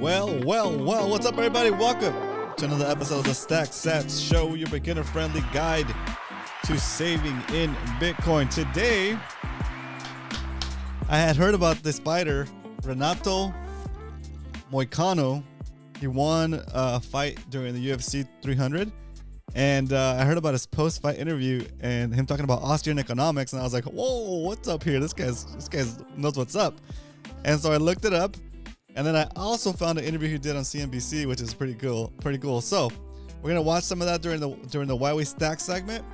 Well, what's up, everybody? Welcome to another episode of the Stack Sats Show, your beginner-friendly guide to saving in Bitcoin. Today, I had heard about this fighter, Renato Moicano. He won a fight during the UFC 300, and I heard about his post-fight interview and him talking about Austrian economics, and I was like, whoa, what's up here? This guy knows what's up. And so I looked it up. And then I also found an interview he did on CNBC, which is pretty cool. So we're gonna watch some of that during the Why We Stack segment.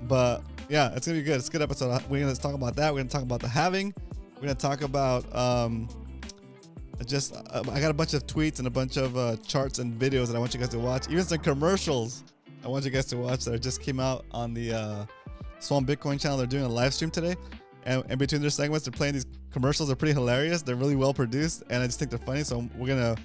But yeah, it's gonna be good. It's a good episode. We're gonna talk about that. We're gonna talk about the halving. We're gonna talk about I got a bunch of tweets and a bunch of charts and videos that I want you guys to watch. Even some commercials I want you guys to watch that just came out on the Swan Bitcoin channel. They're doing a live stream today. And between their segments, they're playing these commercials. They're pretty hilarious. They're really well produced, and I just think they're funny. So we're gonna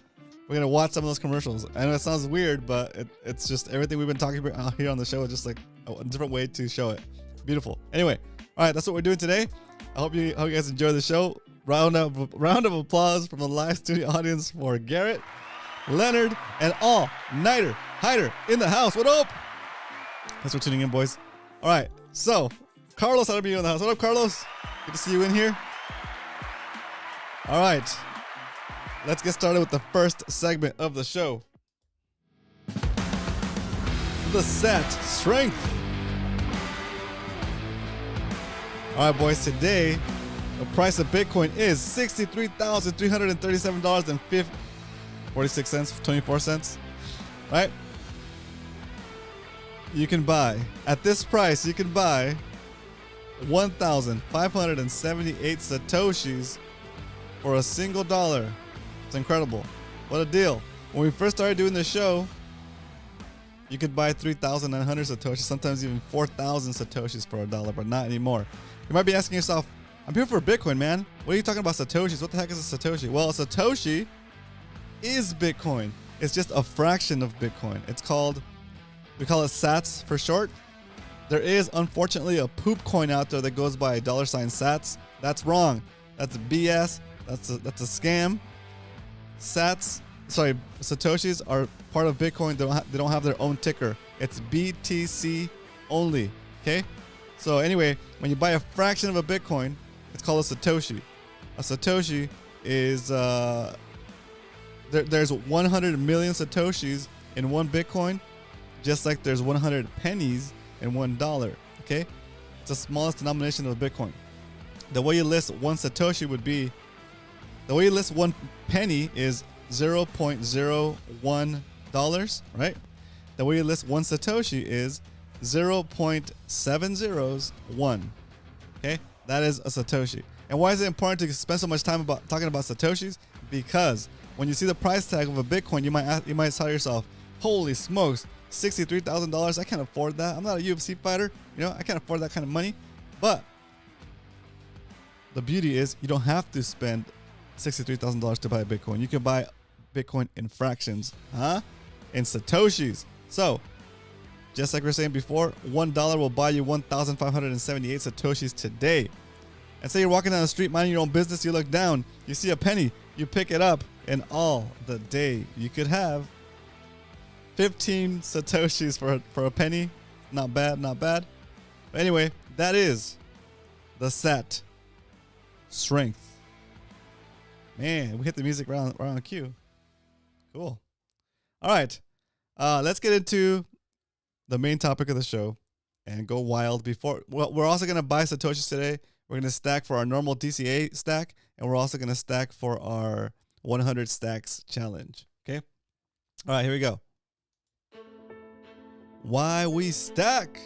watch some of those commercials. I know it sounds weird, but it's just everything we've been talking about here on the show is just like a different way to show it. Beautiful. Anyway, all right, that's what we're doing today. I hope you guys enjoy the show. Round of applause from the live studio audience for Garrett, Leonard, and all Nighter Hider in the house. What up? Thanks for tuning in, boys. All right, so. Carlos, how to be in the house. What up, Carlos? Good to see you in here. All right. Let's get started with the first segment of the show. The set strength. All right, boys. Today, the price of Bitcoin is $63,337.46, 24 cents. Right? You can buy, at this price, you can buy 1,578 Satoshis for a single dollar. It's incredible. What a deal. When we first started doing this show, you could buy 3,900 Satoshis, sometimes even 4,000 Satoshis for a dollar, but not anymore. You might be asking yourself, I'm here for Bitcoin, man. What are you talking about Satoshis? What the heck is a Satoshi? Well, a Satoshi is Bitcoin. It's just a fraction of Bitcoin. We call it sats for short. There is, unfortunately, a poop coin out there that goes by $sats. That's wrong. That's BS. That's a scam. Satoshis are part of Bitcoin. They don't have their own ticker. It's BTC only. Okay. So anyway, when you buy a fraction of a Bitcoin, it's called a Satoshi. A Satoshi is there's 100 million Satoshis in one Bitcoin, just like there's 100 pennies in $1. Okay, it's the smallest denomination of Bitcoin. The way you list one Satoshi would be, the way you list one penny is $0.01, right? The way you list one Satoshi is 0.701. Okay, that is a Satoshi. And why is it important to spend so much time talking about Satoshis? Because when you see the price tag of a Bitcoin, you might tell yourself, holy smokes, $63,000, I can't afford that. I'm not a UFC fighter, I can't afford that kind of money. But the beauty is you don't have to spend $63,000 to buy a Bitcoin. You can buy Bitcoin in fractions, in Satoshis. So just like we were saying before, $1 will buy you 1,578 Satoshis today. And say you're walking down the street minding your own business, you look down, you see a penny, you pick it up, and all the day you could have 15 Satoshis for a penny. Not bad. But anyway, that is the set strength. Man, we hit the music around cue. Cool. All right. Let's get into the main topic of the show and go wild. We're also going to buy Satoshis today. We're going to stack for our normal DCA stack, and we're also going to stack for our 100 stacks challenge. Okay. All right, here we go. Why we stack.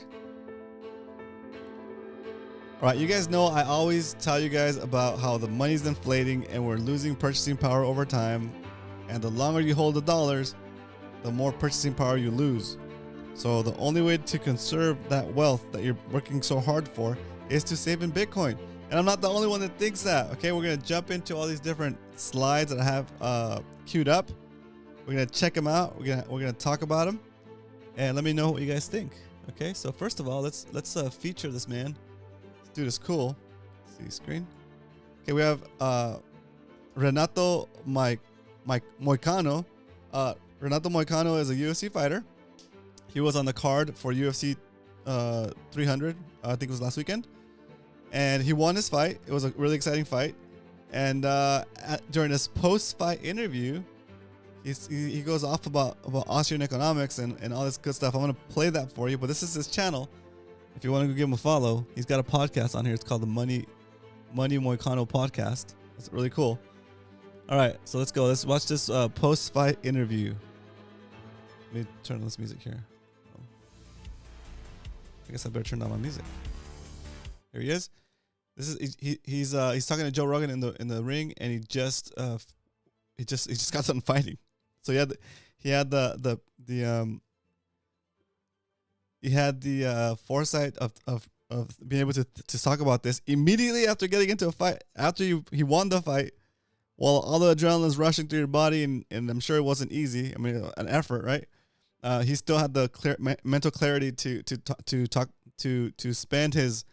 All right, you guys know I always tell you guys about how the money's inflating and we're losing purchasing power over time. And the longer you hold the dollars, the more purchasing power you lose. So the only way to conserve that wealth that you're working so hard for is to save in Bitcoin. And I'm not the only one that thinks that. Okay, we're gonna jump into all these different slides that I have queued up. We're gonna check them out. We're gonna talk about them. And let me know what you guys think. Okay, so first of all, let's feature this man. This dude is cool. Let's see screen. Okay, we have Renato Moicano. Renato Moicano is a UFC fighter. He was on the card for UFC 300. I think it was last weekend, and he won his fight. It was a really exciting fight. And during his post-fight interview, he goes off about Austrian economics and all this good stuff. I'm gonna play that for you, but this is his channel. If you want to go give him a follow, he's got a podcast on here. It's called the Money Moicano podcast. It's really cool. All right, so let's go. Let's watch this post-fight interview. Let me turn on this music here. Oh. I guess I better turn down my music. Here he is. This is he's talking to Joe Rogan in the ring, and he just got done fighting. So he had the foresight of being able to talk about this immediately after getting into a fight, after he won the fight, while all the adrenaline's rushing through your body, and I'm sure it wasn't easy. I mean, an effort, right? He still had the mental clarity to spend his,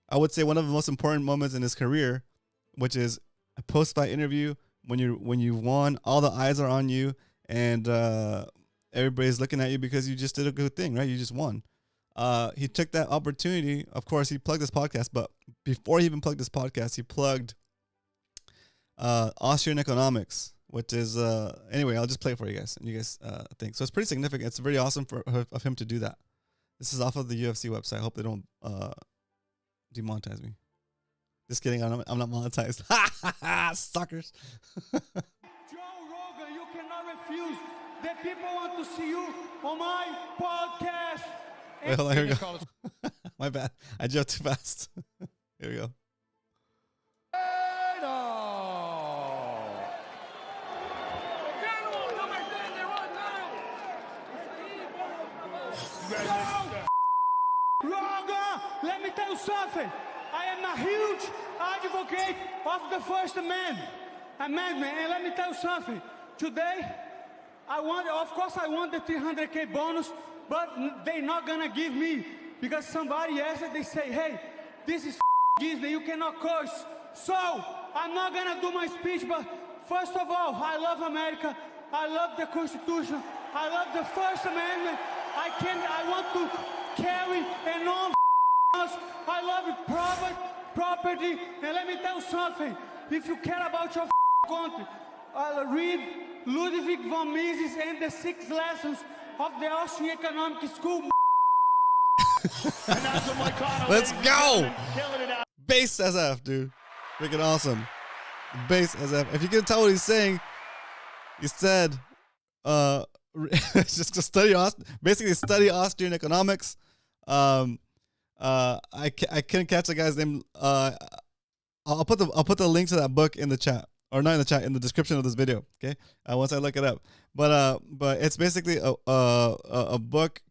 I would say, one of the most important moments in his career, which is a post-fight interview when you won, all the eyes are on you, and everybody's looking at you because you just did a good thing, right? You just won. He took that opportunity. Of course, he plugged this podcast, but before he even plugged this podcast, he plugged Austrian economics, which is anyway. I'll just play it for you guys, and you guys think so. It's pretty significant. It's very awesome of him to do that. This is off of the UFC website. I hope they don't demonetize me. Just kidding. I'm not monetized. Suckers. Joe Rogan, you cannot refuse that people want to see you on my podcast. Wait, hold on. Here we go. My bad. I jumped too fast. Here we go. Rogan, let me tell you something. I am a huge advocate of the First Amendment, and let me tell you something. Today, of course I want the 300K bonus, but they're not gonna give me because somebody asked it. They say, hey, this is Disney, you cannot curse. So I'm not gonna do my speech, but first of all, I love America. I love the Constitution. I love the First Amendment. I want to carry and non. I love property, and let me tell you something. If you care about your country, read Ludwig von Mises and the 6 lessons of the Austrian Economic School. Let's go! Base as F, dude. Freaking awesome. Base as F. If you can tell what he's saying, he said, just to study Austrian economics. I couldn't catch the guy's name. I'll put the link to that book in the chat, or not in the chat, in the description of this video. Okay, once I look it up. But it's basically a book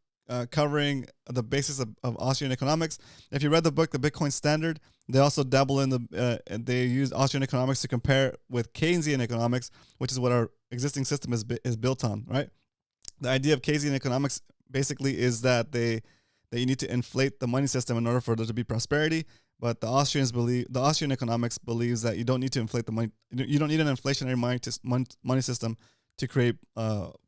covering the basis of Austrian economics. If you read the book, The Bitcoin Standard, they also dabble in they use Austrian economics to compare with Keynesian economics, which is what our existing system is built on, right? The idea of Keynesian economics basically is that you need to inflate the money system in order for there to be prosperity. But the Austrian economics believes that you don't need to inflate the money. You don't need an inflationary money system to create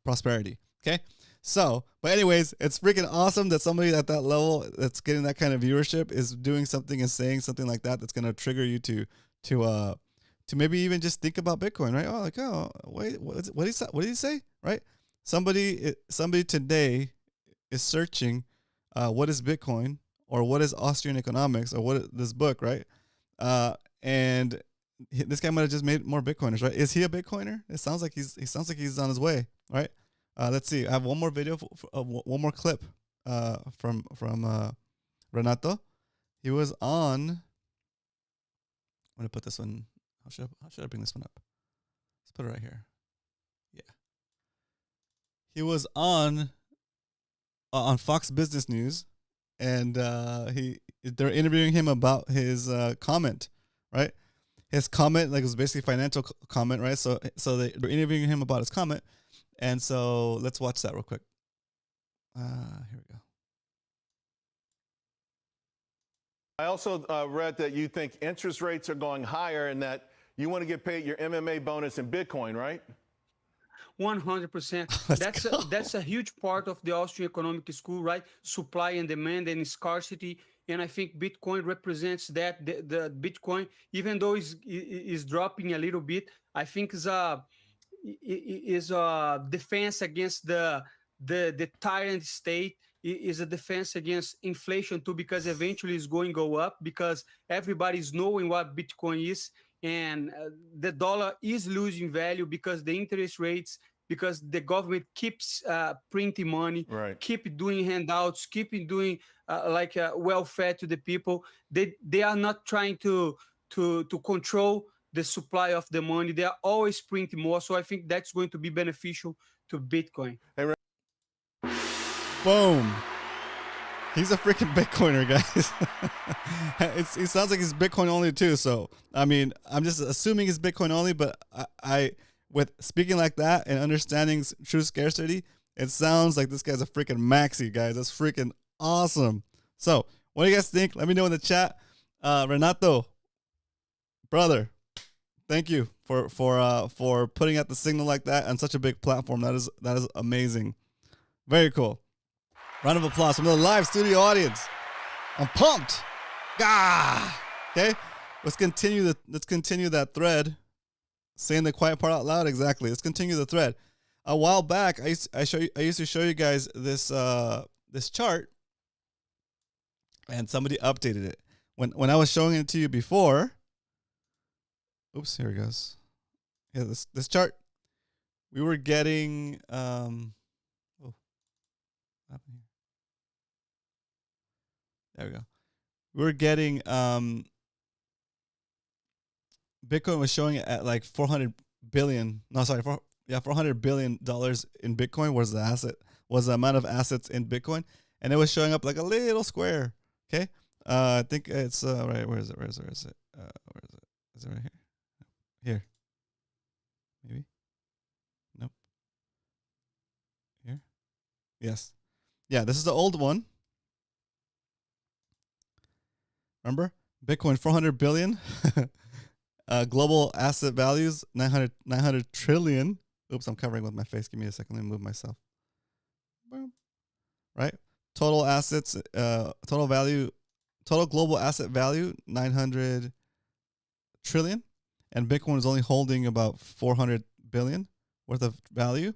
prosperity. Okay. So, but anyways, it's freaking awesome that somebody at that level that's getting that kind of viewership is doing something and saying something like that that's going to trigger you to maybe even just think about Bitcoin, right? Wait, what did he say? Right? Somebody today is searching what is Bitcoin, or what is Austrian economics, or what is this book, right? And this guy might have just made more Bitcoiners, right? Is he a Bitcoiner? It sounds like he's on his way, right? Let's see. I have one more video, one more clip from Renato. He was on. I'm gonna put this one. How should I bring this one up? Let's put it right here. Yeah. He was on Fox Business News, and they're interviewing him about his comment, right? His comment, like, it was basically financial comment, right? So they're interviewing him about his comment, and so let's watch that real quick. Here we go. I also read that you think interest rates are going higher and that you want to get paid your MMA bonus in Bitcoin, right? 100%. Let's go. That's a huge part of the Austrian economic school, right? Supply and demand and scarcity. And I think Bitcoin represents that. The Bitcoin, even though is dropping a little bit, I think is a defense against the tyrant state, is a defense against inflation too, because eventually it's going to go up because everybody's knowing what Bitcoin is, and the dollar is losing value because the interest rates, because the government keeps printing money, Right. keep doing handouts, keep doing welfare to the people. They are not trying to control the supply of the money. They are always printing more. So I think that's going to be beneficial to Bitcoin. Hey, Boom. He's a freaking Bitcoiner, guys. It sounds like he's Bitcoin only too. So, I mean, I'm just assuming he's Bitcoin only, but I with speaking like that and understanding true scarcity, it sounds like this guy's a freaking maxi, guys. That's freaking awesome. So, what do you guys think? Let me know in the chat. Renato, brother, thank you for putting out the signal like that on such a big platform. That is amazing. Very cool. Round of applause from the live studio audience. I'm pumped. Ah, okay. Let's continue that thread. Saying the quiet part out loud. Exactly. Let's continue the thread. A while back, I used to show you guys this this chart, and somebody updated it. When I was showing it to you before. Oops, here it goes. Yeah, this chart. We were getting what happened here? There we go. We were getting Bitcoin was showing it at like 400 billion. No, sorry, $400 billion in Bitcoin was the amount of assets in Bitcoin, and it was showing up like a little square. Okay, I think it's right. Where is it? Where is it? Is it right here? Here, maybe. Nope. Here. Yes. Yeah, this is the old one. Remember? Bitcoin 400 billion. Global asset values 900 trillion. Oops, I'm covering with my face. Give me a second. Let me move myself. Boom. Right? Total assets, total global asset value 900 trillion, and Bitcoin is only holding about 400 billion worth of value,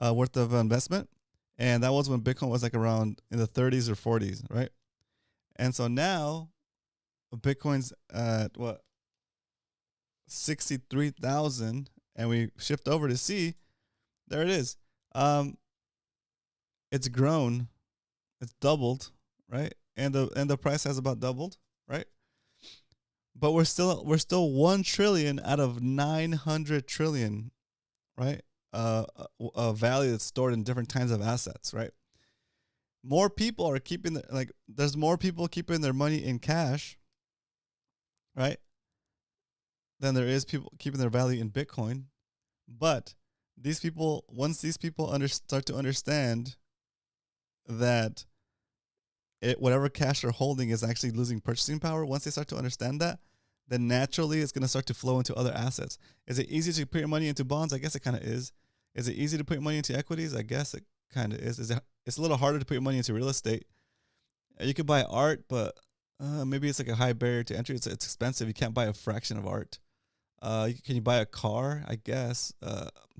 worth of investment. And that was when Bitcoin was like around in the 30s or 40s, right? And so now Bitcoin's at what? 63,000, and we shift over to see, there it is. It's grown, it's doubled, right? And the price has about doubled, right? But we're still 1 trillion out of 900 trillion, right? A value that's stored in different kinds of assets, right? More people are keeping there's more people keeping their money in cash, right? Than there is people keeping their value in Bitcoin. But once these people start to understand that whatever cash they're holding is actually losing purchasing power, once they start to understand that, then naturally it's going to start to flow into other assets. Is it easy to put your money into bonds? I guess it kind of is. Is it easy to put your money into equities? I guess it kind of is. It's a little harder to put your money into real estate. You could buy art, but maybe it's like a high barrier to entry. It's expensive. You can't buy a fraction of art. Can you buy a car? I guess.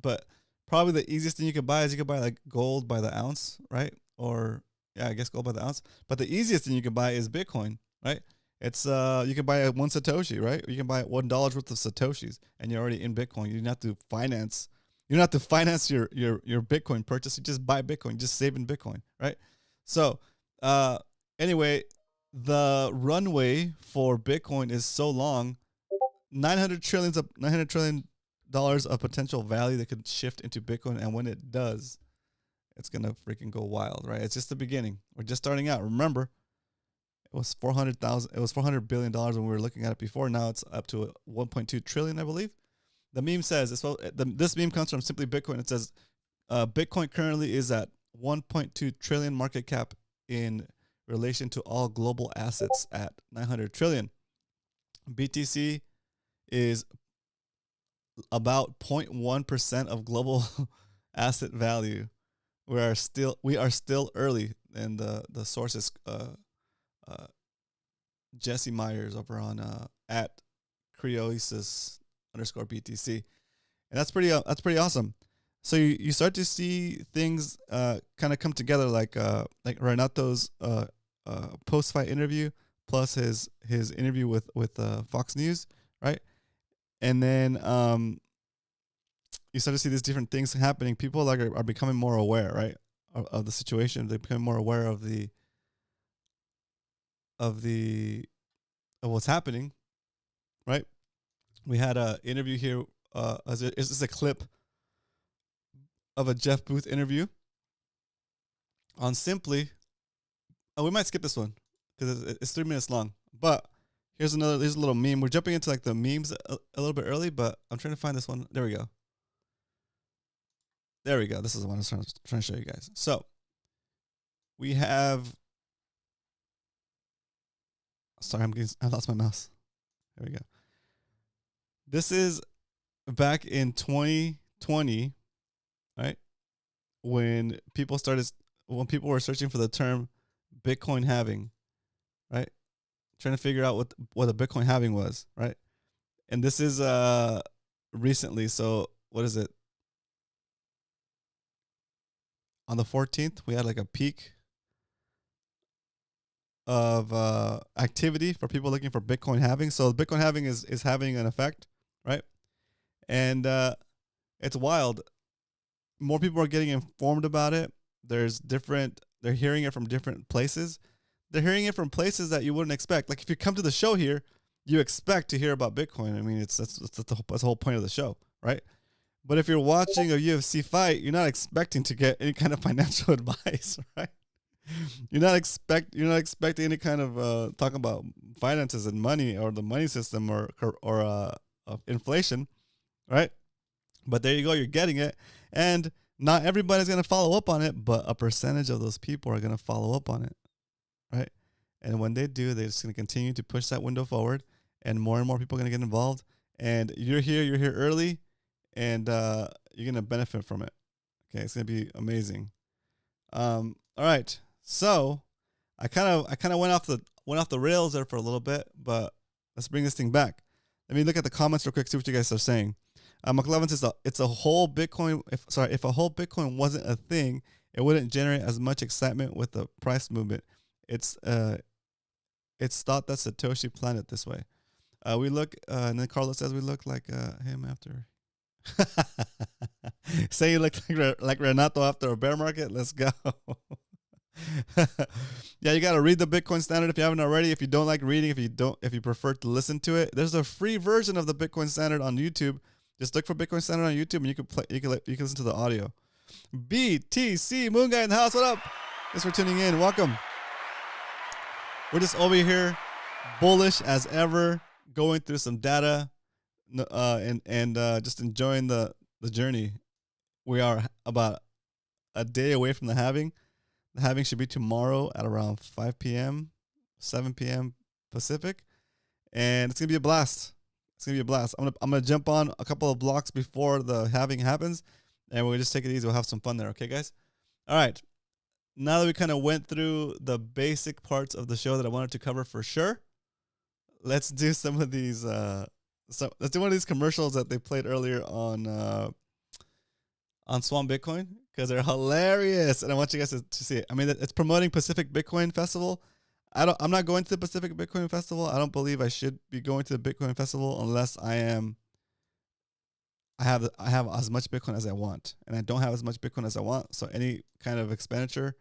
But probably the easiest thing you could buy is you could buy like gold by the ounce, right? Or yeah, I guess gold by the ounce. But the easiest thing you could buy is Bitcoin, right? It's you can buy one Satoshi, right? You can buy $1 worth of Satoshis, and you're already in Bitcoin. You don't have to finance. You don't have to finance your Bitcoin purchase. You just buy Bitcoin. You just save in Bitcoin, right? So anyway, the runway for Bitcoin is so long. $900 trillion of potential value that could shift into Bitcoin, and when it does, it's gonna freaking go wild, right? It's just the beginning. We're just starting out. Remember, it was $400 billion when we were looking at it before. Now it's up to 1.2 trillion, I believe. The meme says this meme comes from Simply Bitcoin. It says Bitcoin currently is at 1.2 trillion market cap in relation to all global assets at 900 trillion. BTC is about 0.1% of global asset value. We are still early, and the source is Jesse Myers over on at Creosis _ BTC, and that's pretty awesome. So you start to see things kind of come together, like Renato's post fight interview plus his interview with Fox News, right? And then you start to see these different things happening. People like are becoming more aware, right, of the situation. They become more aware of what's happening, right? We had an interview here. Is this a clip of a Jeff Booth interview on Simply? Oh, we might skip this one because it's 3 minutes long. But here's a little meme. We're jumping into like the memes a little bit early, but I'm trying to find this one. There we go. There we go. This is the one I was trying to show you guys. So we have. Sorry, I lost my mouse. There we go. This is back in 2020, right? When people were searching for the term Bitcoin halving, right? Trying to figure out what a Bitcoin halving was, right? And this is recently. So what is it? On the 14th, we had like a peak of activity for people looking for Bitcoin halving. So Bitcoin halving is having an effect, right? And it's wild. More people are getting informed about it. They're hearing it from different places. They're hearing it from places that you wouldn't expect. Like if you come to the show here, you expect to hear about Bitcoin. I mean, that's the whole point of the show, right? But if you're watching a UFC fight, you're not expecting to get any kind of financial advice, right? You're not expecting any kind of talk about finances and money or the money system or inflation, right? But there you go, you're getting it, and not everybody's gonna follow up on it, but a percentage of those people are gonna follow up on it, right? And when they do, they're just gonna continue to push that window forward, and more people are gonna get involved. And you're here early, and you're gonna benefit from it. Okay, it's gonna be amazing. All right. So I kind of went off the rails there for a little bit, but let's bring this thing back. Let me look at the comments real quick, see what you guys are saying. McLovin says it's a whole Bitcoin. If a whole Bitcoin wasn't a thing, it wouldn't generate as much excitement with the price movement. It's thought that Satoshi planned it this way. We look, and then Carlos says we look like him after. Say you look like Renato after a bear market. Let's go. Yeah, you got to read the Bitcoin Standard if you haven't already. If you don't like reading, if you prefer to listen to it, there's a free version of the Bitcoin Standard on YouTube. Just look for Bitcoin Standard on YouTube, and you can listen to the audio. BTC Moon Guy in the house. What up? Thanks for tuning in. Welcome. We're just over here, bullish as ever, going through some data, and just enjoying the journey. We are about a day away from the halving. The halving should be tomorrow at around 5 p.m., 7 p.m. Pacific, and it's gonna be a blast. It's gonna be a blast. I'm gonna jump on a couple of blocks before the halving happens, and we'll just take it easy. We'll have some fun there, okay, guys? All right. Now that we kind of went through the basic parts of the show that I wanted to cover for sure, let's do some of these. Let's do one of these commercials that they played earlier on Swan Bitcoin, because they're hilarious, and I want you guys to see it. I mean, it's promoting Pacific Bitcoin Festival. I'm not going to the Pacific Bitcoin Festival. I don't believe I should be going to the Bitcoin Festival unless I have as much Bitcoin as I want, and I don't have as much Bitcoin as I want. So any kind of expenditure,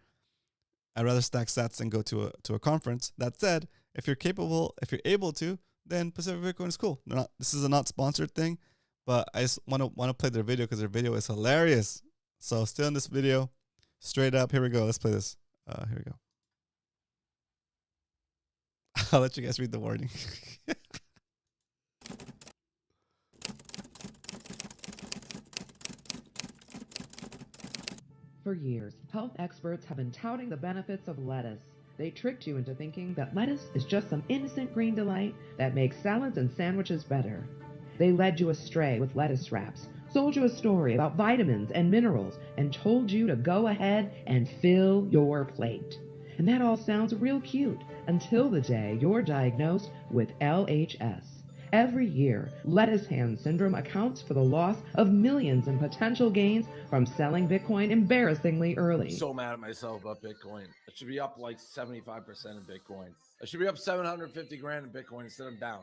I'd rather stack sats than go to a conference. That said, if you're able to, then Pacific Bitcoin is cool. This is a not sponsored thing, but I just want to play their video because their video is hilarious. So still in this video, straight up. Here we go. Let's play this. Here we go. I'll let you guys read the warning. For years, health experts have been touting the benefits of lettuce. They tricked you into thinking that lettuce is just some innocent green delight that makes salads and sandwiches better. They led you astray with lettuce wraps, sold you a story about vitamins and minerals, and told you to go ahead and fill your plate. And that all sounds real cute until the day you're diagnosed with LHS. Every year, lettuce hand syndrome accounts for the loss of millions in potential gains from selling Bitcoin embarrassingly early. So mad at myself about Bitcoin. I should be up like 75% in Bitcoin. I should be up 750 grand in Bitcoin instead of down.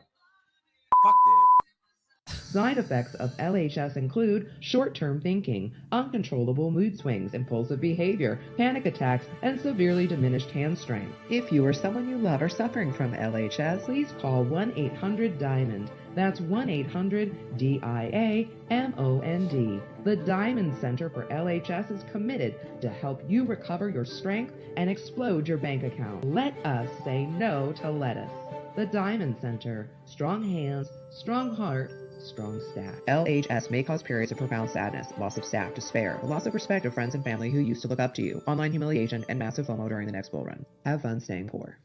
Fuck Dave. Side effects of LHS include short-term thinking, uncontrollable mood swings, impulsive behavior, panic attacks, and severely diminished hand strength. If you or someone you love are suffering from LHS, please call 1-800-DIAMOND. That's 1-800-DIAMOND. The Diamond Center for LHS is committed to help you recover your strength and explode your bank account. Let us say no to lettuce. The Diamond Center. Strong hands, strong heart, strong staff. LHS may cause periods of profound sadness, loss of staff, despair, loss of respect of friends and family who used to look up to you, online humiliation, and massive FOMO during the next bull run. Have fun staying poor.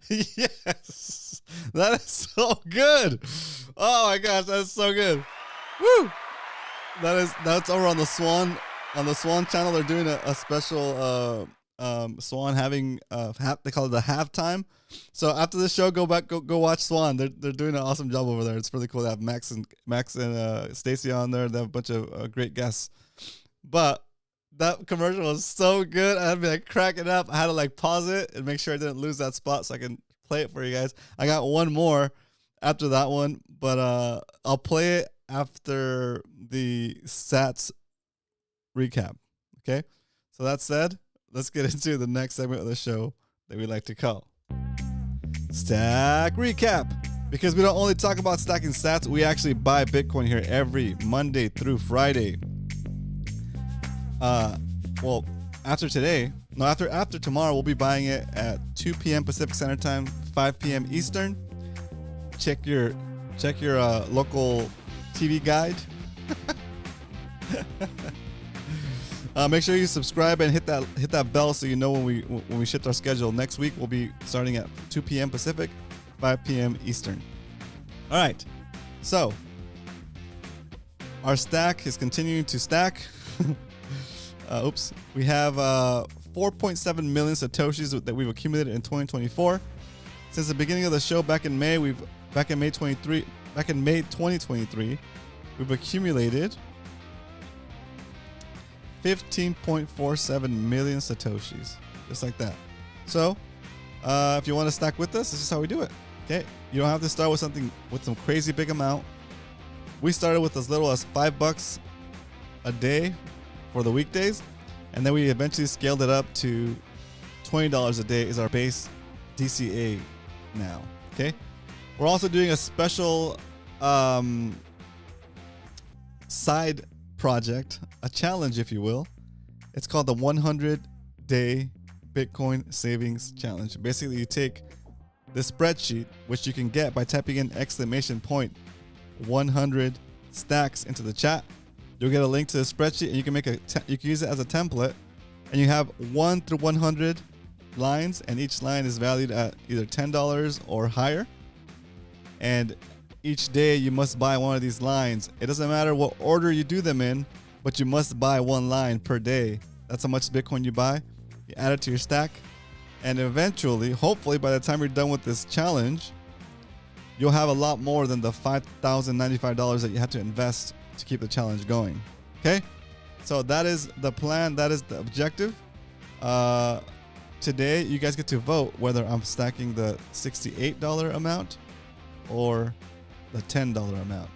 Yes, that is so good. Oh my gosh, that's so good. Woo! That's over on the Swan channel. They're doing a special Swan having they call it the halftime. So after the show, go watch Swan. They're doing an awesome job over there. It's really cool to have Max and Stacy on there. They have a bunch of great guests. But that commercial was so good. I had to be like cracking up. I had to like pause it and make sure I didn't lose that spot so I can play it for you guys. I got one more after that one, but I'll play it after the Sats recap. Okay? So that said, let's get into the next segment of the show that we like to call Stack Recap. Because we don't only talk about stacking sats, we actually buy Bitcoin here every Monday through Friday. Well, after tomorrow, we'll be buying it at 2 p.m. Pacific Standard Time, 5 p.m. Eastern. Check your local TV guide. Make sure you subscribe and hit that bell so you know when we shift our schedule. Next week we'll be starting at 2 p.m. Pacific, 5 p.m. Eastern. All right, so our stack is continuing to stack. We have 4.7 million satoshis that we've accumulated in 2024. Since the beginning of the show back in May 2023, we've accumulated 15.47 million satoshis, just like that. So if you want to stack with us, this is how we do it. Okay, you don't have to start with something with some crazy big amount. We started with as little as $5 a day for the weekdays, and then we eventually scaled it up to $20 a day is our base DCA now. Okay, we're also doing a special side project, a challenge if you will. It's called the 100-day Bitcoin Savings Challenge. Basically, you take this spreadsheet, which you can get by typing in !100 stacks into the chat. You'll get a link to the spreadsheet, and you can you can use it as a template. And you have 1 through 100 lines, and each line is valued at either $10 or higher. And each day you must buy one of these lines. It doesn't matter what order you do them in, but you must buy one line per day. That's how much Bitcoin you buy. You add it to your stack, and eventually, hopefully, by the time you're done with this challenge, you'll have a lot more than the $5,095 that you have to invest to keep the challenge going. Okay? So that is the plan. That is the objective. Today, you guys get to vote whether I'm stacking the $68 amount or the $10 amount.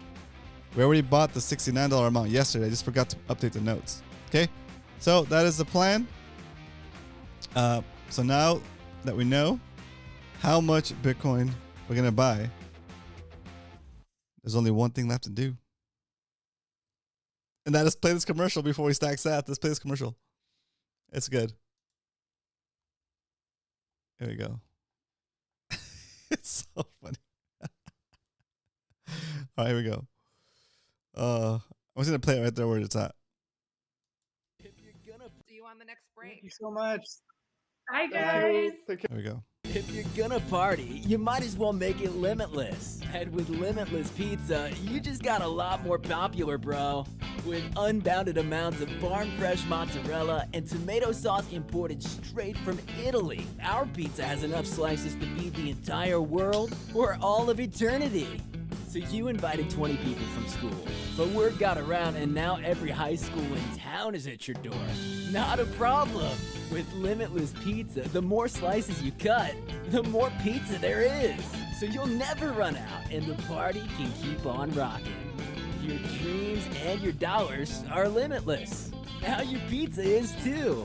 We already bought the $69 amount yesterday. I just forgot to update the notes. Okay? So that is the plan. So now that we know how much Bitcoin we're going to buy, there's only one thing left to do. And that is play this commercial before we stack sats. Let's play this commercial. It's good. Here we go. It's so funny. All right, here we go. I was going to play it right there where it's at. See you on the next break. Thank you so much. Hi, Thank guys. you. Take care. There we go. If you're gonna party, you might as well make it limitless. And with Limitless Pizza, you just got a lot more popular, bro. With unbounded amounts of farm fresh mozzarella and tomato sauce imported straight from Italy, our pizza has enough slices to feed the entire world for all of eternity. So you invited 20 people from school, but word got around and now every high school in town is at your door. Not a problem. With Limitless Pizza, the more slices you cut, the more pizza there is. So you'll never run out and the party can keep on rocking. Your dreams and your dollars are limitless. Now your pizza is too.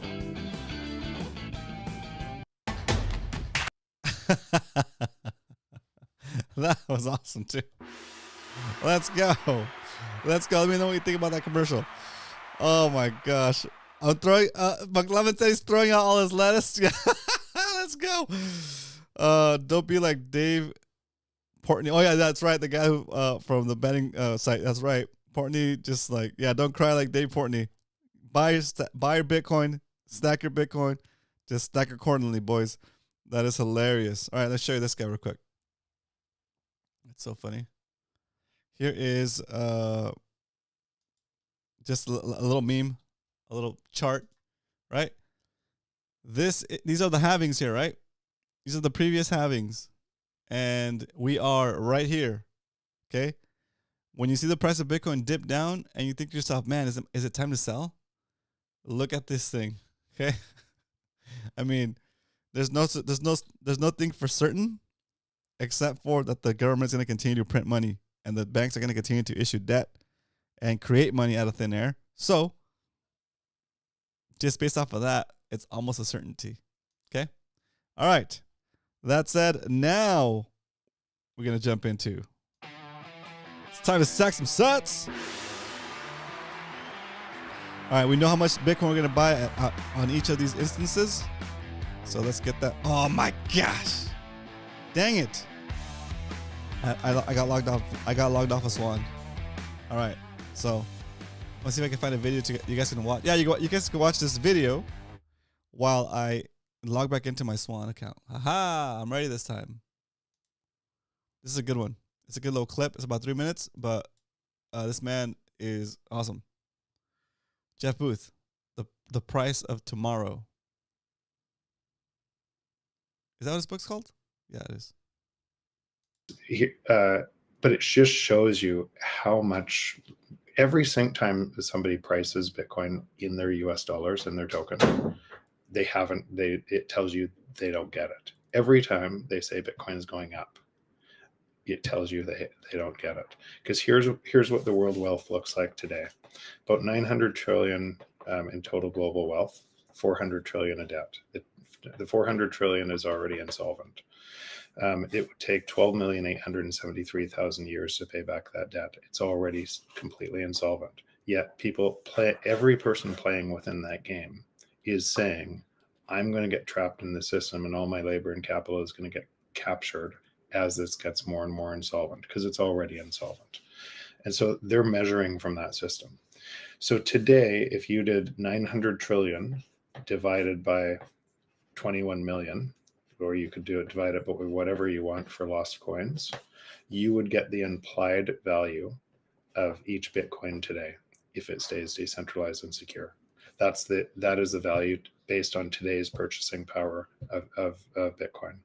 That was awesome too. Let's go. Let's go. Let me know what you think about that commercial. Oh my gosh. I'm throwing McLovin said he's throwing out all his lettuce. Let's go. Don't be like Dave Portney. Oh yeah, that's right. The guy who from the betting site. That's right. Portney just like, yeah, don't cry like Dave Portney. Buy your Bitcoin, stack your Bitcoin, just stack accordingly, boys. That is hilarious. All right, let's show you this guy real quick. It's so funny. Here is just a little meme, a little chart, right? These are the halvings here, right? These are the previous halvings, and we are right here. Okay, when you see the price of Bitcoin dip down, and you think to yourself, "Man, is it time to sell?" Look at this thing. Okay, I mean, there's nothing for certain, except for that the government's going to continue to print money, and the banks are going to continue to issue debt and create money out of thin air. So, just based off of that, it's almost a certainty. Okay? All right. That said, now we're going to jump into. It's time to stack some sats. All right. We know how much Bitcoin we're going to buy on each of these instances. So let's get that. Oh my gosh. Dang it. I got logged off. I got logged off of Swan. All right. So let's see if I can find a video you guys can watch. Yeah, you guys can watch this video while I log back into my Swan account. Haha, I'm ready this time. This is a good one. It's a good little clip. It's about 3 minutes, but this man is awesome. Jeff Booth, the price of tomorrow. Is that what his book's called? Yeah, it is. But it just shows you how much every single time somebody prices Bitcoin in their US dollars in their token, it tells you they don't get it. Every time they say Bitcoin is going up, it tells you they don't get it. Because here's what the world wealth looks like today. About 900 trillion in total global wealth, 400 trillion in debt. The 400 trillion is already insolvent. It would take 12,873,000 years to pay back that debt. It's already completely insolvent. Yet every person playing within that game is saying, I'm going to get trapped in the system and all my labor and capital is going to get captured as this gets more and more insolvent because it's already insolvent. And so they're measuring from that system. So today, if you did 900 trillion divided by 21 million, or you could divide it by whatever you want for lost coins, you would get the implied value of each Bitcoin today if it stays decentralized and secure. That is the value based on today's purchasing power of Bitcoin.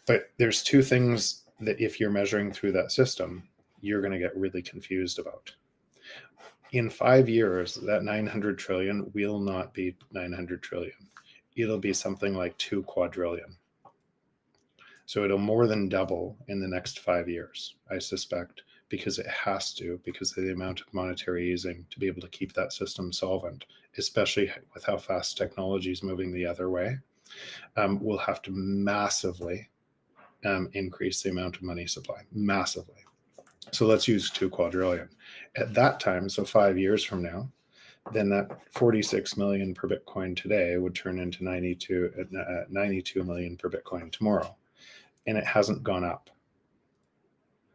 But there's two things that if you're measuring through that system, you're going to get really confused about. In 5 years, that 900 trillion will not be 900 trillion. It'll be something like 2 quadrillion. So it'll more than double in the next 5 years, I suspect, because it has to, because of the amount of monetary easing to be able to keep that system solvent, especially with how fast technology is moving the other way. We'll have to massively increase the amount of money supply, massively. So let's use 2 quadrillion. At that time, so 5 years from now, then that 46 million per Bitcoin today would turn into 92 million per Bitcoin tomorrow. And it hasn't gone up.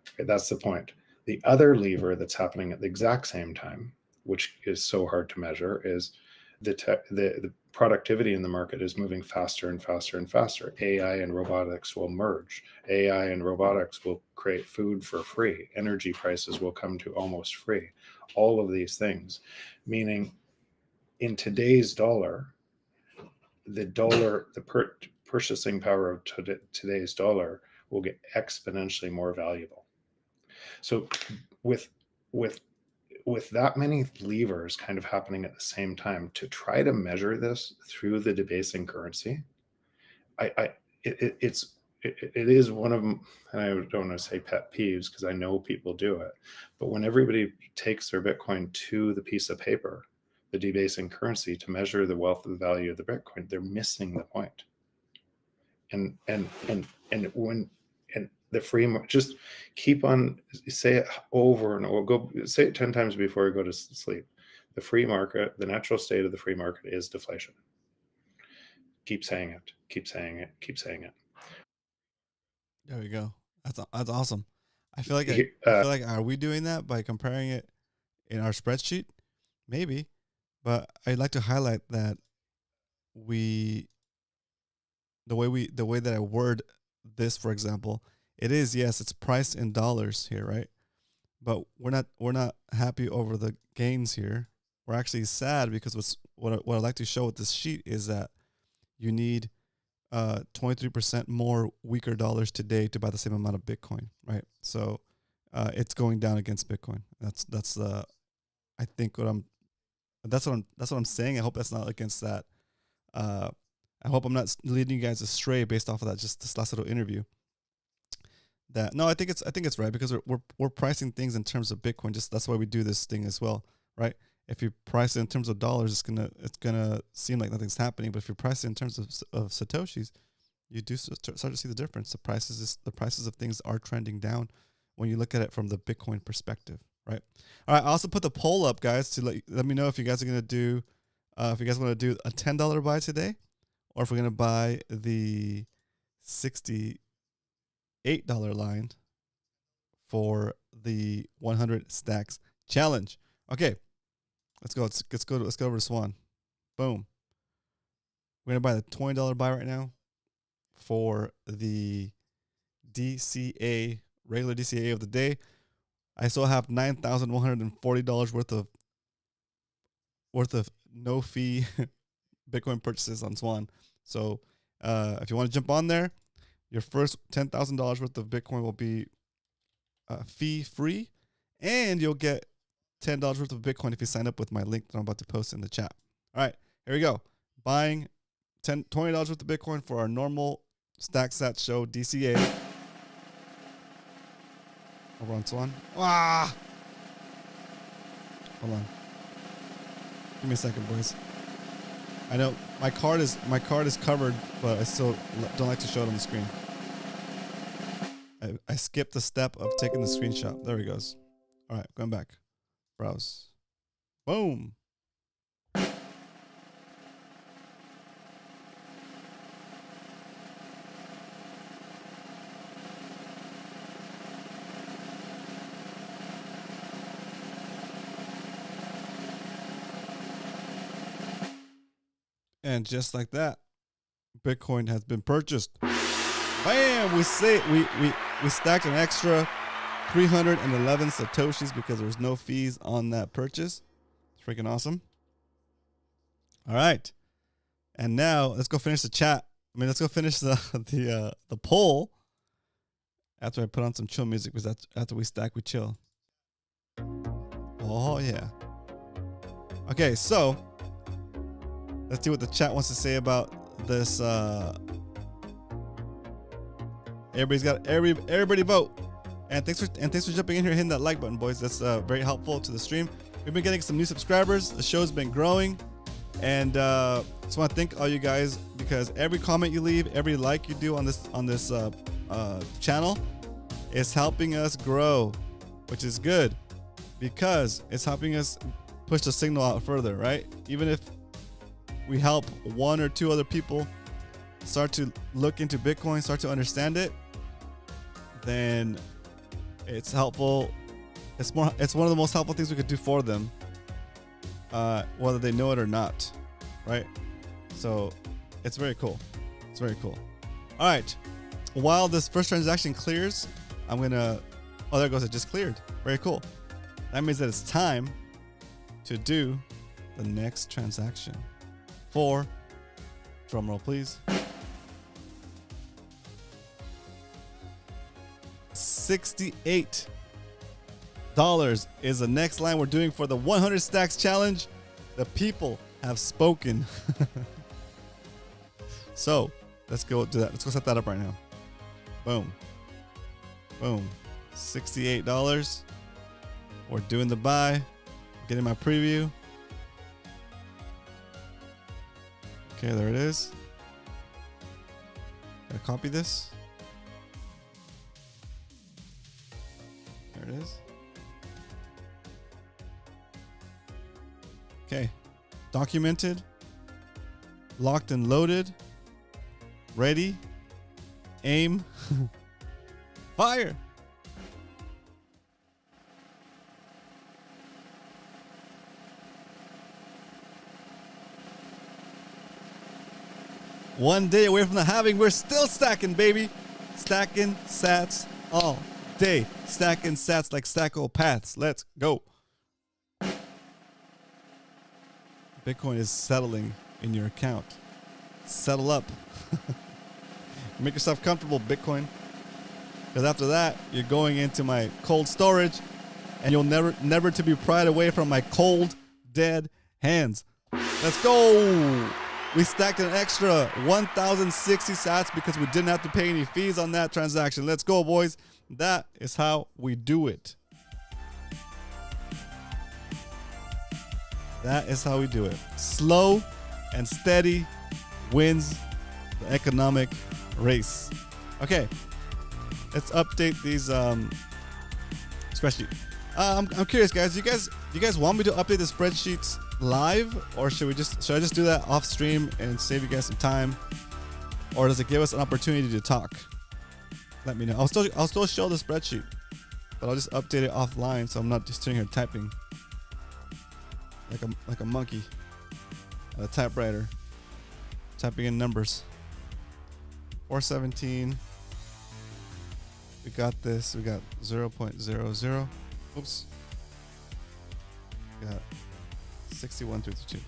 Okay, that's the point. The other lever that's happening at the exact same time, which is so hard to measure, is the productivity in the market is moving faster and faster and faster. AI and robotics will merge. AI and robotics will create food for free. Energy prices will come to almost free. All of these things, meaning in today's dollar, the purchasing power of today's dollar will get exponentially more valuable. So with that many levers kind of happening at the same time, to try to measure this through the debasing currency, it is one of them, and I don't want to say pet peeves because I know people do it, but when everybody takes their Bitcoin to the piece of paper, the debasing currency, to measure the wealth and value of the Bitcoin, they're missing the point. And when the free market, just keep on, say it over and over, go say it 10 times before you go to sleep. The free market, the natural state of the free market is deflation. Keep saying it, keep saying it, keep saying it. There we go. That's awesome. I feel like are we doing that by comparing it in our spreadsheet? Maybe, but I'd like to highlight that the way that I word this, for example, it is, yes, it's priced in dollars here, right? But we're not happy over the gains here. We're actually sad because what I'd like to show with this sheet is that you need 23% more weaker dollars today to buy the same amount of Bitcoin, right? So it's going down against Bitcoin. That's I think that's what I'm saying. I hope that's not against that. I hope I'm not leading you guys astray based off of that, just this last little interview. I think it's right, because we're pricing things in terms of Bitcoin. Just that's why we do this thing as well, right? If you price it in terms of dollars, it's gonna seem like nothing's happening. But if you price it in terms of satoshis, you do start to see the difference. The prices of things are trending down when you look at it from the Bitcoin perspective, right? All right. I also put the poll up, guys, to let me know if you guys are gonna do if you guys want to do a $10 buy today, or if we're gonna buy the $68 line for the 100 stacks challenge. Okay, let's go over to Swan. Boom. We're gonna buy the $20 buy right now for the DCA, regular DCA of the day. I still have $9,140 worth of no fee Bitcoin purchases on Swan. So if you want to jump on there, your first $10,000 worth of Bitcoin will be fee free, and you'll get $10 worth of Bitcoin if you sign up with my link that I'm about to post in the chat. All right, here we go. Buying $20 worth of Bitcoin for our normal Stack Sat Show DCA. Over on Swan. Ah! Hold on. Give me a second, boys. I know my card is covered, but I still don't like to show it on the screen. I skipped the step of taking the screenshot. There he goes. All right, going back. Browse. Boom. And just like that, Bitcoin has been purchased. Bam! We stacked an extra 311 satoshis because there was no fees on that purchase. It's freaking awesome. All right, and now let's go finish the chat. Let's go finish the poll. After I put on some chill music, because after we stack, we chill. Oh yeah. Okay, so let's see what the chat wants to say about this. Everybody vote, and thanks for jumping in here, hitting that like button, boys. That's very helpful to the stream. We've been getting some new subscribers. The show's been growing, and just want to thank all you guys, because every comment you leave, every like you do on this channel is helping us grow, which is good, because it's helping us push the signal out further, right? Even if we help one or two other people start to look into Bitcoin, start to understand it, then it's helpful. It's one of the most helpful things we could do for them, whether they know it or not. right? So it's very cool. It's very cool. All right. While this first transaction clears, I'm gonna. Oh, there it goes. It just cleared. Very cool. That means that it's time to do the next transaction. For, drum roll, please. $68 is the next line we're doing for the 100 stacks challenge. The people have spoken. So let's go do that. Let's go set that up right now. Boom. Boom. $68. We're doing the buy. Getting my preview. Okay, there it is. Gotta copy this. There it is. Okay. Documented. Locked and loaded. Ready. Aim. Fire. One day away from the halving, we're still stacking, baby. Stacking sats all day. Stacking sats like stackopaths. Let's go. Bitcoin is settling in your account. Settle up. Make yourself comfortable, Bitcoin. Because after that, you're going into my cold storage, and you'll never to be pried away from my cold, dead hands. Let's go. We stacked an extra 1,060 sats because we didn't have to pay any fees on that transaction. Let's go, boys. That is how we do it. That is how we do it. Slow and steady wins the economic race. Okay, let's update these spreadsheet. I'm curious, guys. You guys want me to update the spreadsheets live, or should I just do that off stream and save you guys some time, or does it give us an opportunity to talk? Let me know. I'll still show the spreadsheet, but I'll just update it offline so I'm not just sitting here typing like a monkey at a typewriter, typing in numbers. 417. We got this. We got 0.00. Oops. We got 61,332.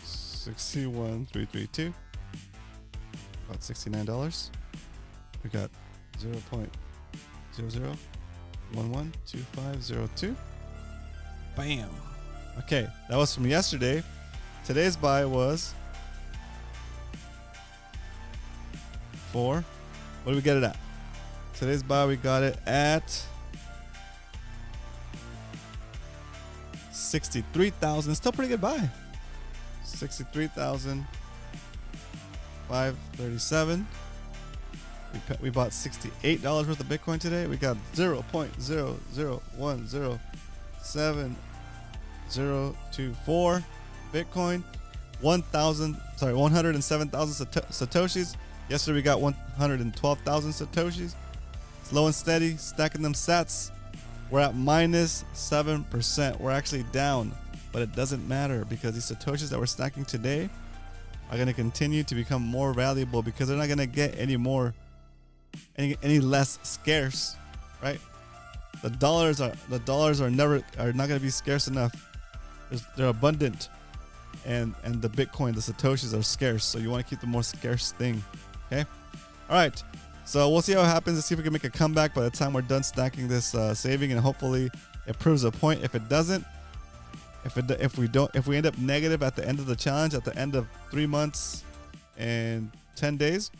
61,332. About $69. We got 0.00112502. Bam. Okay, that was from yesterday. Today's buy was for, what did we get it at? Today's buy, we got it at 63,000. Still pretty good buy. 63,537. We bought $68 worth of Bitcoin today. We got 0.0010724 Bitcoin. 107,000 Satoshis. Yesterday we got 112,000 Satoshis. Slow and steady, stacking them sats. We're at minus 7%. We're actually down, but it doesn't matter because these Satoshis that we're stacking today are going to continue to become more valuable because they're not going to get any less scarce, right? The dollars are not going to be scarce enough. They're abundant, and the Bitcoin, the Satoshis are scarce. So you want to keep the more scarce thing. Okay. All right. So we'll see how it happens. Let's see if we can make a comeback by the time we're done stacking this saving, and hopefully it proves a point. If it doesn't, if we end up negative at the end of the challenge, at the end of 3 months and 10 days,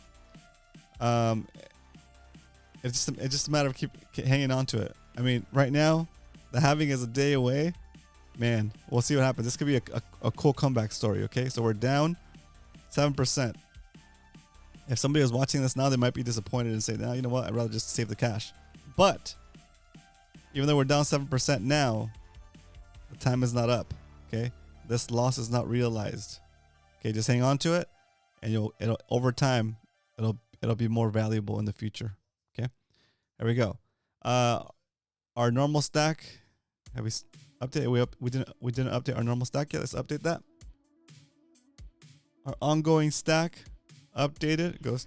it's just a matter of keep hanging on to it. I mean, right now, the halving is a day away. Man, we'll see what happens. This could be a cool comeback story. Okay, so we're down 7%. If somebody is watching this now, they might be disappointed and say, "Now, you know what? I'd rather just save the cash." But even though we're down 7% now, the time is not up. Okay, this loss is not realized. Okay, just hang on to it, and over time, it'll be more valuable in the future. Okay, there we go. Our normal stack. Have we updated? We didn't update our normal stack yet. Let's update that. Our ongoing stack updated goes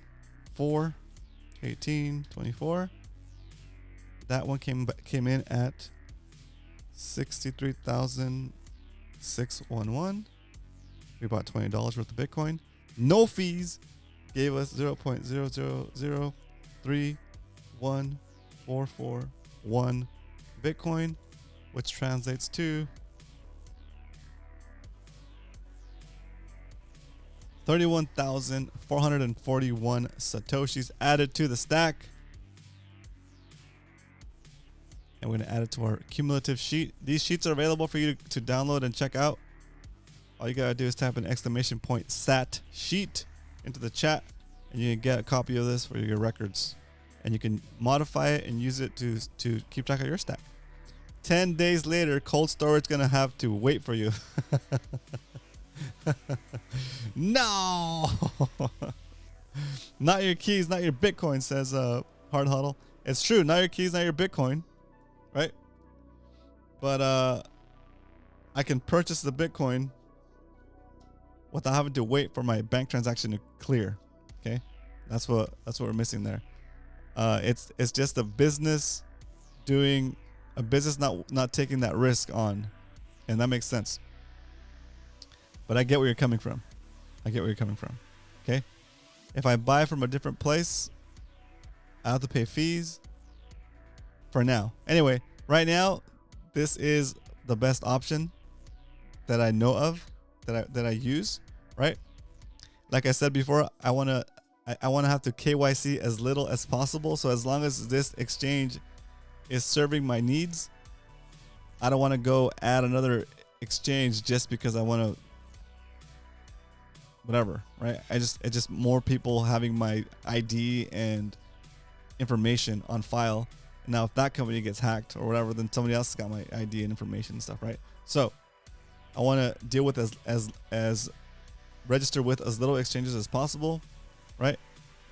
4, 18, 24. That one came in at 63,611. We bought $20 worth of Bitcoin. No fees. Gave us 0.000314441 Bitcoin, which translates to 31,441 Satoshis added to the stack. And we're going to add it to our cumulative sheet. These sheets are available for you to download and check out. All you got to do is type an exclamation point SAT sheet into the chat, and you can get a copy of this for your records. And you can modify it and use it to keep track of your stack. 10 days later, cold storage is going to have to wait for you. No! Not your keys, not your Bitcoin, says Hard Huddle. It's true, not your keys, not your Bitcoin. Right? But I can purchase the Bitcoin without having to wait for my bank transaction to clear. Okay? That's what we're missing there. It's just a business doing a business not taking that risk on. And that makes sense. But I get where you're coming from. Okay? If I buy from a different place, I have to pay fees for now. Anyway, right now, this is the best option that I know of, that I use, right? Like I said before, I want to have to KYC as little as possible. So as long as this exchange is serving my needs, I don't want to go add another exchange just because I want to whatever, right? It's just more people having my ID and information on file. Now, if that company gets hacked or whatever, then somebody else has got my ID and information and stuff, right? So I want to deal with as register with as little exchanges as possible, right?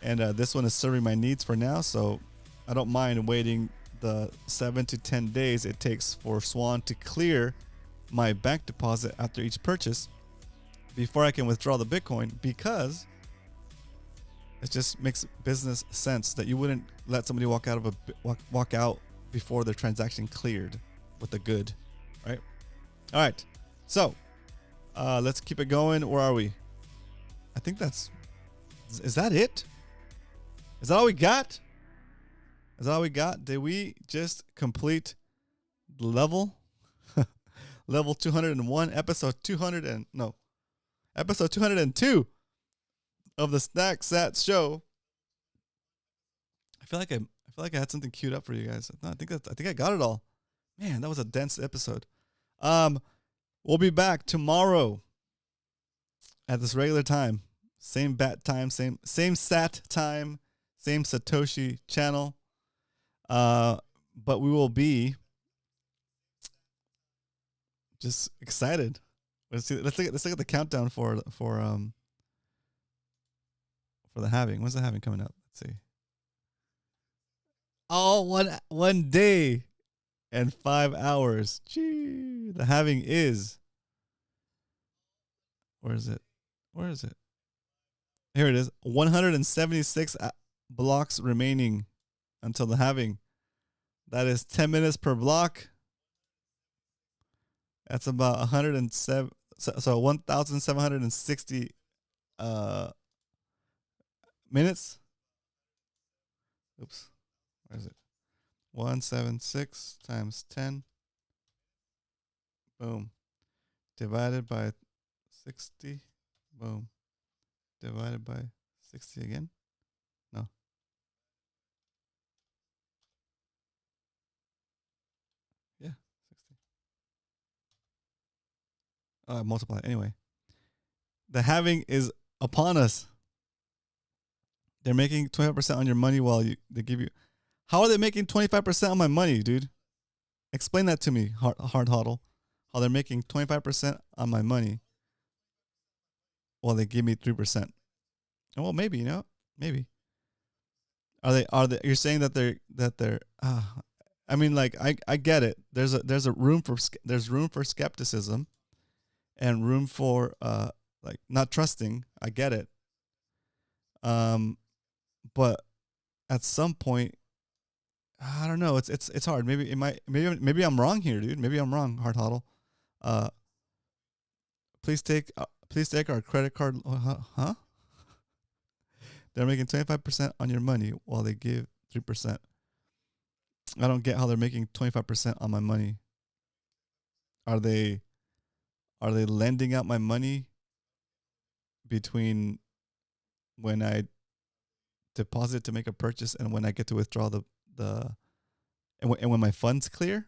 And this one is serving my needs for now, so I don't mind waiting the 7 to 10 days it takes for Swan to clear my bank deposit after each purchase before I can withdraw the Bitcoin, because it just makes business sense that you wouldn't let somebody walk out before their transaction cleared with the good, right? All right, so let's keep it going. Where are we? I think is that it? Is that all we got? Is that all we got? Did we just complete the level? Level 201, episode 202 of the Stack Sats show. I feel like I had something queued up for you guys. No, I think I got it all. Man, that was a dense episode. We'll be back tomorrow at this regular time. Same bat time, same sat time, same Satoshi channel. But we will be just excited. Let's look at the countdown for the halving. When's the halving coming up? Let's see. Oh, one day and 5 hours. Gee, the halving is. Where is it? Here it is. 176 blocks remaining until the halving. That is 10 minutes per block. That's about 107. So 1,760 minutes. Oops. Where is it? 176 times 10. Boom. Divided by 60. Boom. Divided by 60 again. No. Yeah, 60. Oh, I multiply. Anyway. The halving is upon us. They're making 25% on your money while they give you. How are they making 25% on my money, dude? Explain that to me, hard hodl. How they're making 25% on my money while they give me 3%. Well, maybe, maybe. Are they? You're saying that they're. I mean, like I get it. There's room for skepticism, and room for like not trusting. I get it. But at some point, I don't know. It's hard. Maybe I'm wrong here, dude. Maybe I'm wrong. Hard Huddle. Please take our credit card. Huh? They're making 25% on your money while they give 3%. I don't get how they're making 25% on my money. Are they lending out my money between when I deposit to make a purchase and when I get to withdraw and when my funds clear?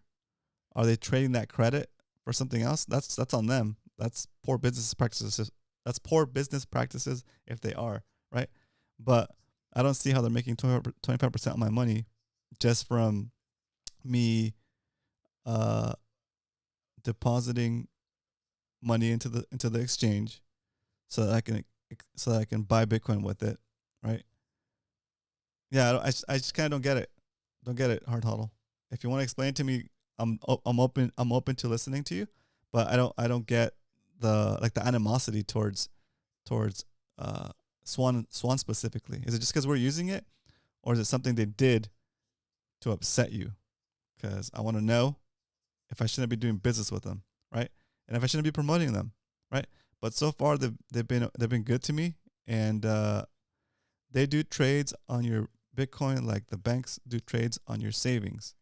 Are they trading that credit for something else? That's on them. That's poor business practices. That's poor business practices if they are, right? But I don't see how they're making 25% on my money just from me depositing money into the exchange so that I can buy Bitcoin with it, right? Yeah, I just kind of don't get it. Don't get it, Hard Huddle. If you want to explain it to me, I'm open to listening to you, but I don't get the animosity towards Swan specifically. Is it just because we're using it, or is it something they did to upset you? Because I want to know if I shouldn't be doing business with them, right? And if I shouldn't be promoting them, right? But so far they've been good to me, and they do trades on your Bitcoin like the banks do trades on your savings.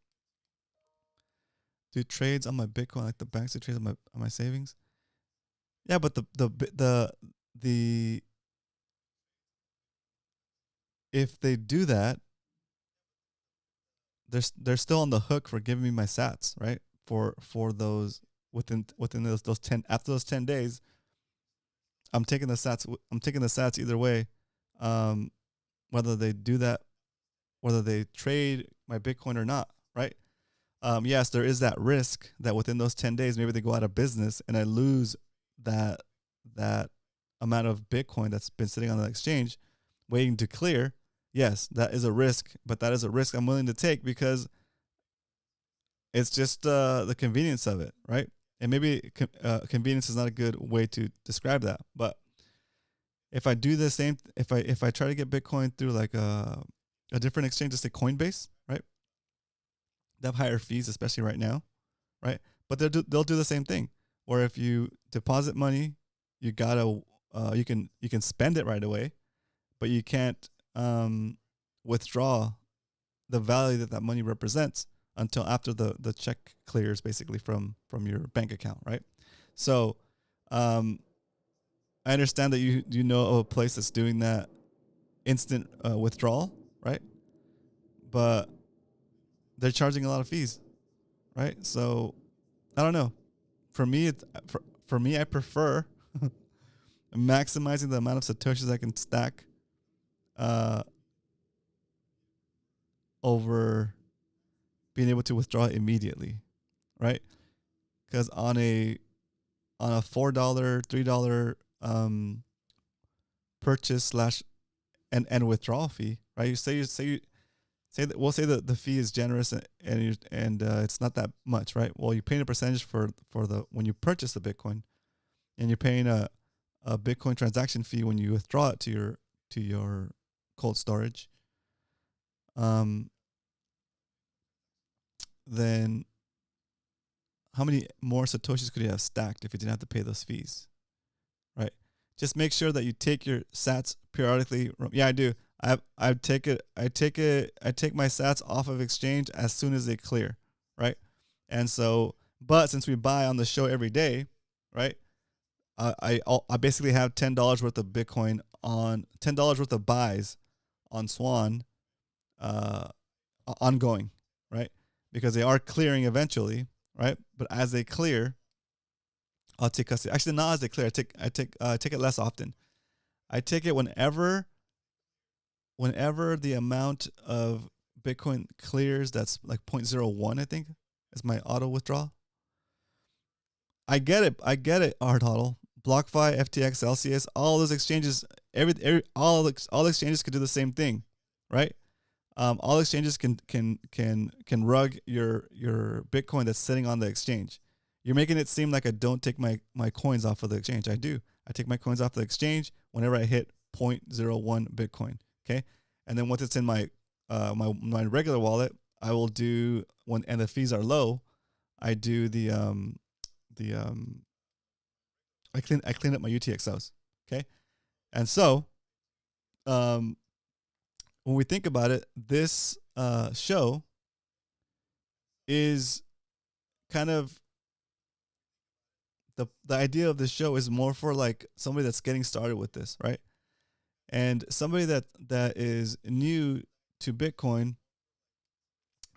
Do trades on my Bitcoin like the banks do trades on my savings. Yeah, but the if they do that, they're still on the hook for giving me my sats, right? For those within those 10 after those 10 days, I'm taking the sats either way. Whether they do that, whether they trade my Bitcoin or not, right? Yes, there is that risk that within those 10 days, maybe they go out of business and I lose that amount of Bitcoin that's been sitting on the exchange waiting to clear. Yes, that is a risk, but that is a risk I'm willing to take because it's just the convenience of it, right? And maybe convenience is not a good way to describe that, but if I do the same, if I try to get Bitcoin through like a different exchange, just say Coinbase, right? They have higher fees, especially right now, right? But they'll do the same thing. Or if you deposit money, you gotta you can spend it right away, but you can't withdraw the value that money represents until after the check clears, basically from your bank account, right? So I understand that you know of a place that's doing that instant withdrawal, right? But they're charging a lot of fees, right? So I don't know. For me, for me, I prefer maximizing the amount of satoshis I can stack over being able to withdraw it immediately, right? Because on a $4, $3 purchase slash and withdrawal fee, right? You say that we'll say that the fee is generous and it's not that much, right? Well, you're paying a percentage for the when you purchase the Bitcoin, and you're paying a Bitcoin transaction fee when you withdraw it to your cold storage. Then how many more satoshis could you have stacked if you didn't have to pay those fees, right? Just make sure that you take your sats periodically. Yeah, I do. I take my sats off of exchange as soon as they clear, right? And so, but since we buy on the show every day, right? I basically have $10 worth of Bitcoin on $10 worth of buys on Swan, ongoing, right? Because they are clearing eventually, right? But as they clear, I'll take custody. Actually, not as they clear. I take it less often. I take it whenever the amount of Bitcoin clears. That's like 0.01, I think, is my auto withdrawal. I get it. Hard Huddle, BlockFi, FTX, LCS, all those exchanges, all exchanges could do the same thing, right? All exchanges can rug your Bitcoin that's sitting on the exchange. You're making it seem like I don't take my coins off of the exchange. I do. I take my coins off the exchange whenever I hit 0.01 Bitcoin. Okay. And then once it's in my my regular wallet, I will do and the fees are low, I do I clean up my UTXOs. Okay. And so when we think about it, this show is kind of the idea of this show is more for like somebody that's getting started with this, right? And somebody that is new to Bitcoin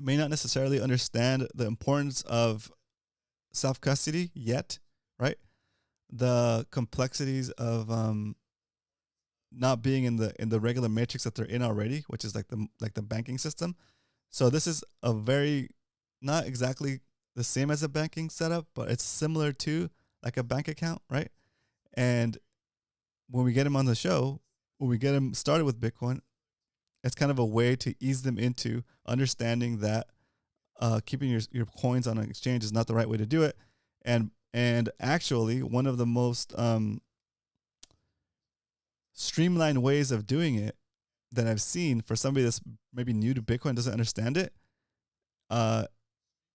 may not necessarily understand the importance of self-custody yet, right? The complexities of not being in the regular matrix that they're in already, which is like the banking system. So this is a very not exactly the same as a banking setup, but it's similar to like a bank account, right? And when we get them on the show, when we get them started with Bitcoin, it's kind of a way to ease them into understanding that keeping your coins on an exchange is not the right way to do it. And actually, one of the most streamlined ways of doing it that I've seen for somebody that's maybe new to Bitcoin, doesn't understand it,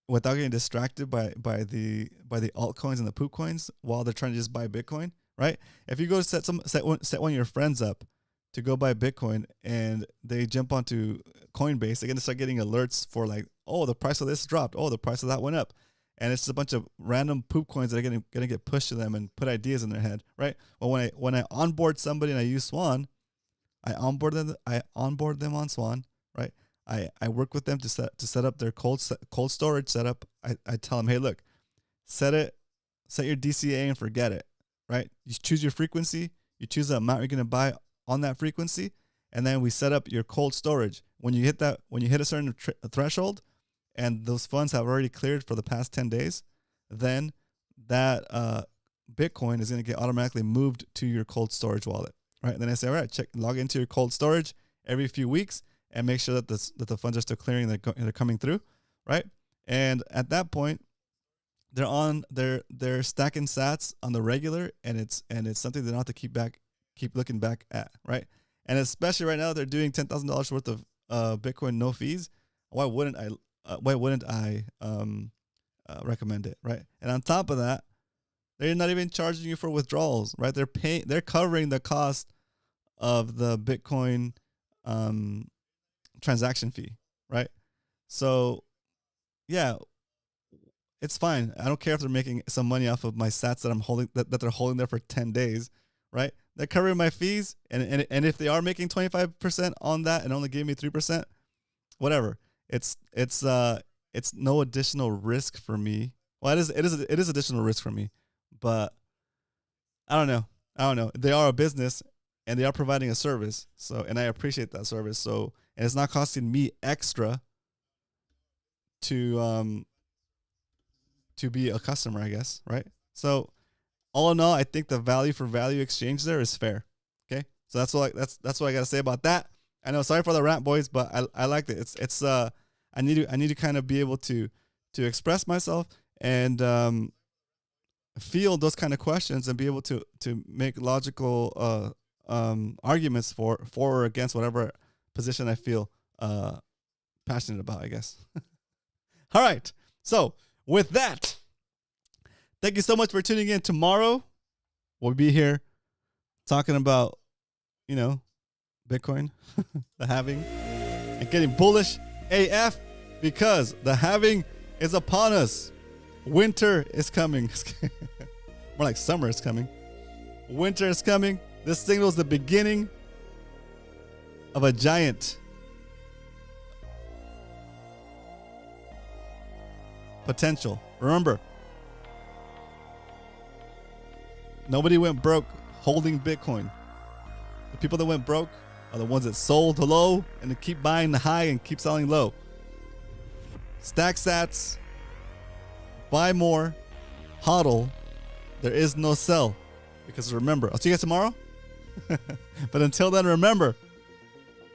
without getting distracted by the altcoins and the poop coins while they're trying to just buy Bitcoin, right? If you go set one of your friends up to go buy Bitcoin and they jump onto Coinbase, they're gonna start getting alerts for like, oh, the price of this dropped, oh, the price of that went up. And it's just a bunch of random poop coins that are gonna get pushed to them and put ideas in their head, right? Well, when I onboard somebody and I use Swan, I onboard them on Swan, right? I work with them to set up their cold storage setup. I tell them, hey, look, set your DCA and forget it, right? You choose your frequency, you choose the amount you're gonna buy on that frequency, and then we set up your cold storage. When you hit a certain threshold, and those funds have already cleared for the past 10 days, then that Bitcoin is going to get automatically moved to your cold storage wallet, right? And then I say, all right, log into your cold storage every few weeks and make sure that the funds are still clearing, they're coming through, right? And at that point, they're stacking sats on the regular, and it's something they don't have to keep looking back at, right? And especially right now, they're doing $10,000 worth of Bitcoin no fees. Why wouldn't I recommend it, right? And on top of that, they're not even charging you for withdrawals, right? They're covering the cost of the Bitcoin transaction fee, right? So yeah, it's fine. I don't care if they're making some money off of my sats that I'm holding, that they're holding there for 10 days, right? They're covering my fees, and if they are making 25% on that and only giving me 3%, whatever. It's no additional risk for me. Well, it is additional risk for me, but I don't know. They are a business and they are providing a service. So, and I appreciate that service. So, and it's not costing me extra to be a customer, I guess, right? So, all in all, I think the value for value exchange there is fair. Okay, so that's what I gotta say about that. I know, sorry for the rant, boys, but I liked it. It's I need to kind of be able to express myself and feel those kind of questions and be able to make logical arguments for or against whatever position I feel passionate about, I guess. All right. So with that, thank you so much for tuning in. Tomorrow we'll be here talking about, Bitcoin, the halving, and getting bullish AF because the halving is upon us. Winter is coming. More like summer is coming. Winter is coming. This signals the beginning of a giant potential. Remember, nobody went broke holding Bitcoin. The people that went broke are the ones that sold low and they keep buying the high and keep selling low. Stack sats, buy more, hodl. There is no sell. Because remember, I'll see you guys tomorrow. But until then, remember,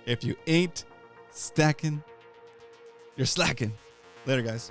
if you ain't stacking, you're slacking. Later, guys.